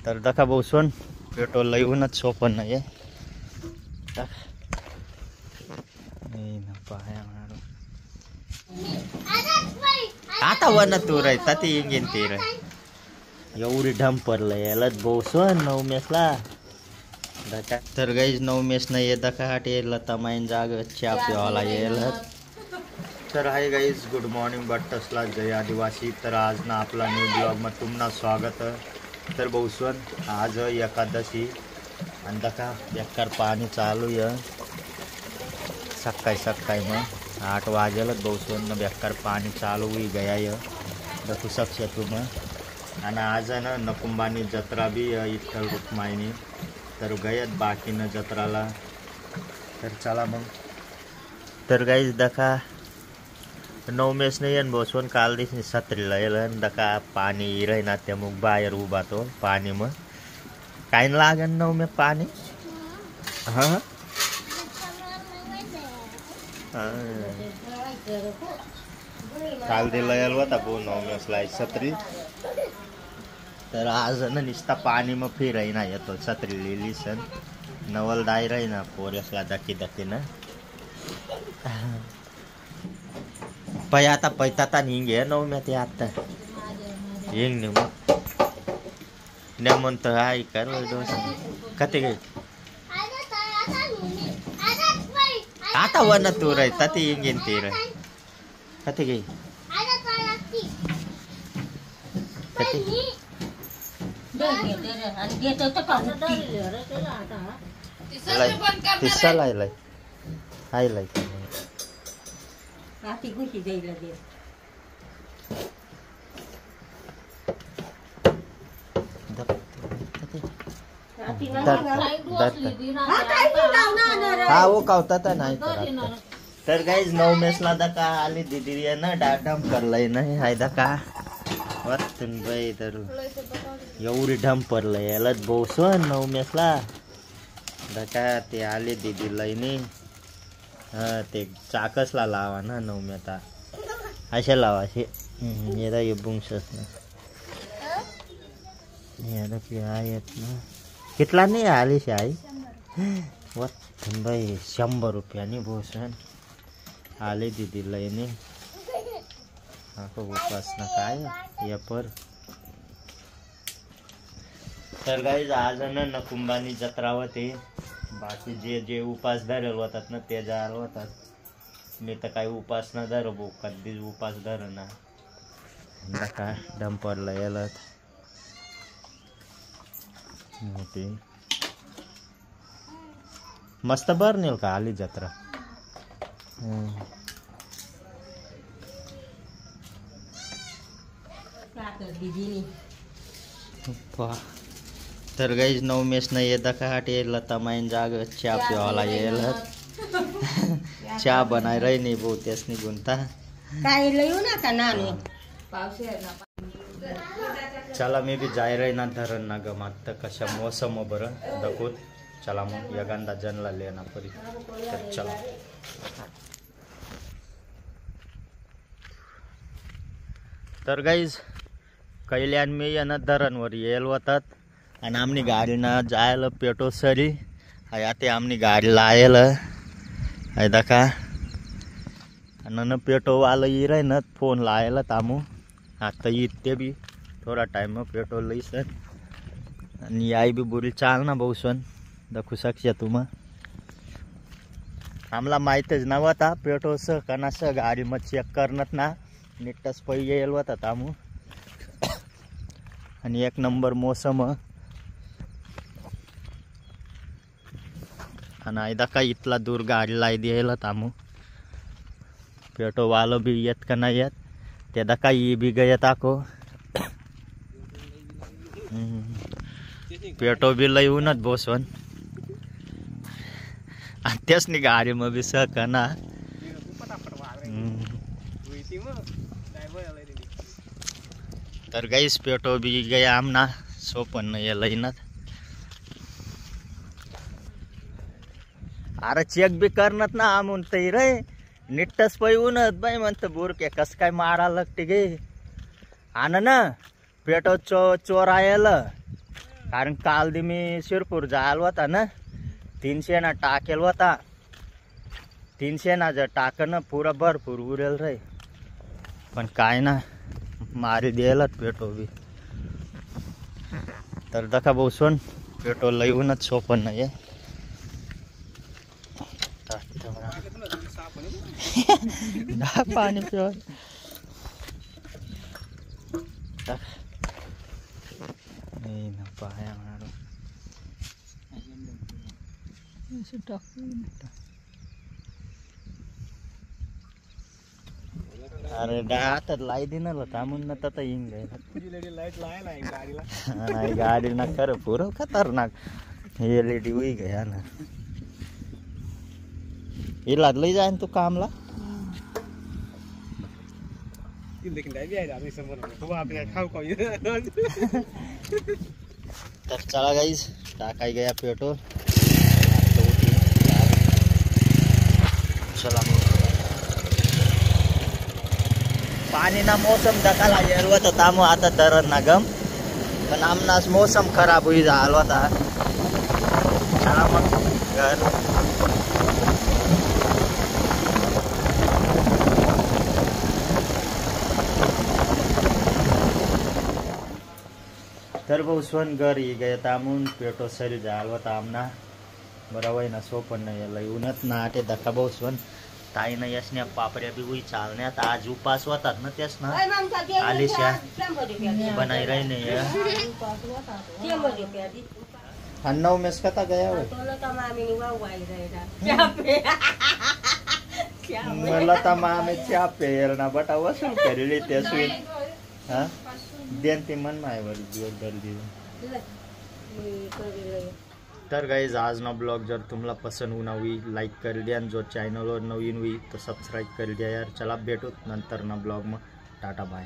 तर दखा बसून पेट्रोल येऊनच सोपन नाही आता वन तू राहता ती इंगिन ती रे एवढी ढंपरलं यालाच बसून 9 मेसला दका तर गाईज 9 मेस नाही येत दका हाट यायला तमाईन जाग चहा पिवाला यायला तर हाय गाईज गुड मॉर्निंग बट्टसला जय आदिवासी। तर आज ना आपला न्यू ब्लॉग में तुमना स्वागत तर बसून आज एकादशी आणि दका बेकार पाणी चालू आहे सकाळी मग 8 वाजेलाच बसून बेकार पाणी चालू हुई गया है देखू सकते तुम। आणि आज ना नकुंबानी जत्रा भी इथल रुक्माईनी तर गयत बाकी न जत्राला तर चला मग। तर गाईज दका 9 मेस नाही आहे बसून काल दिवशी सत्रीला येलं दका पाणी राहीना त्या मग बाहेर उभा तो पाणी मग काय लागन 9 मे पाणी हां काल दिला याल होता भाऊ 9 मेसला सत्री तर आज ना निस्ता पाणी मग फिराई ना येतो सत्री लिहिली सण नवल दाई राही ना पोरेसला दकी ना पै आता पैता हिंगे 9 मे ते आता हिंग ने मग ने म्हणतो हाय कर कते गे आता वन तू राहता ती हिंगेन ते रे कते गे तिस्सा लाई हाय लाई आती गुशी जाईल दे हा वो कावता नाही तर गाईज 9 मेसला दका आली दीदी ना डाडम करलंय नाही हाय दका वाटून बाई तर एवढी ढंपरलंय यालाच बसून 9 मेसला दका ते आले दीदी लईनी हाँ ते चाकसला लावा ना 9 मेता असे लावा असे येदा ये बुंगसस ना येदा आहेत ना कितला नाही आली आई वाटून बाई 100 रुपयानी बसून आले दीदी लईनी हाँ उपास ना काय या पर तर गाईज आज ना नकुंबानी जत्रा होती बाकी जे उपास धरेल होतात ना ते जायला होतात मी तर काही उपास ना धर भाऊ कधीच उपास धर ना काय डंपरला याला मोठी मस्त बर नेल का आली जत्रा तर गाईज 9 मेस नाही येत का हाट यायला तमाईन जाग चहा पिवाला यायला चहा बनाय रही नाही भाऊ त्यास निघूनता काय लयू ना का नानू चला मी भी जाय रही ना धरण ना गमात कशा मौसम बरं दखूत चला मग यगंदा जनला लेना परी तर चला तर गाईज कैल्यान मी यांना धरणवर येल होतात आणि आमनी गाडीना जायला पेटो सरी आता आमनी गाडी लायल आहे दका आणि पेटो वाला ये रही ना फोन लायला तामू आता इतते भी थोड़ा टाइम में पेट्रोल लई सर आणि आई भी बुरी चाल ना बहुसन दखू शकशे तुम आम्हाला माहीतच नव्हता पेट्रोल स कनास गाडी मग चेक करणार ना नीटच पै येईल होता तामू आणि 1 नंबर मौसम आणि आयदा का इतला दूर गाडी लाई द्यायला तामू पेटो वालो भी येत का नाही येत ते दका ये भी गयत आको पेटो भी लई उनत बसून त्याच नि गाडी मग भी सकना तर गाईस पेटो भी गया आमना सोपन ये लईनत अरे चेक भी करनत ना आमून तई रे निट्टस पै उनत बाई म्हणत बुरके कस काय मारा लागते गे आन ना पेटो चोर आयल कारण काल दी मी शिरपूर जायला होता ना 300 ना टाकेल होता 300 ना जर टाकन पुरा भरपूर उरेल रे पण काय ना मारी द्यायलाच पेट्रोल बी तर दखा बसून पेट्रोल येऊनच सोपं नाही आहे पाणी पिऊन पाया अरे आता लाई दिन थांबून तर येईन नाही गाडी ना कर पुरं खतरनाक एलईडी हुई गया ना हिला लई जाईन तू कामला तर चला गाइस टाकाई गया पेट्रोल चला पानी ना मौसम दखाला येरवा तर तामो आता तर ना गम पण आमनास मौसम खराब हुई झालो होता चला मग घर तर भाऊसवन घर ही गया तामून पेट्रोल सरी झालो होता आमना बरोबर ना सोपन नाही याला येऊनच ना आटे धक्का भाऊसवन ताई ना यशने पापड्या बी हुई चालण्यात आज उपास होतात ना त्यास ना आलिशा बनाई रही नहीं अन्नव में कता गया हो मला ता मामे चा पेर ना बटा वसूल करेली त्यासवी हां देन ते मन मायवर दिवस भर दिवस तर गाइज आज ना ब्लॉग जर तुम्हाला पसंद होना हुई लाइक कर दिया जो चैनल और नवीन हुई तो सब्सक्राइब कर दिया यार चला भेटू नंतर ना ब्लॉग में टाटा बाय।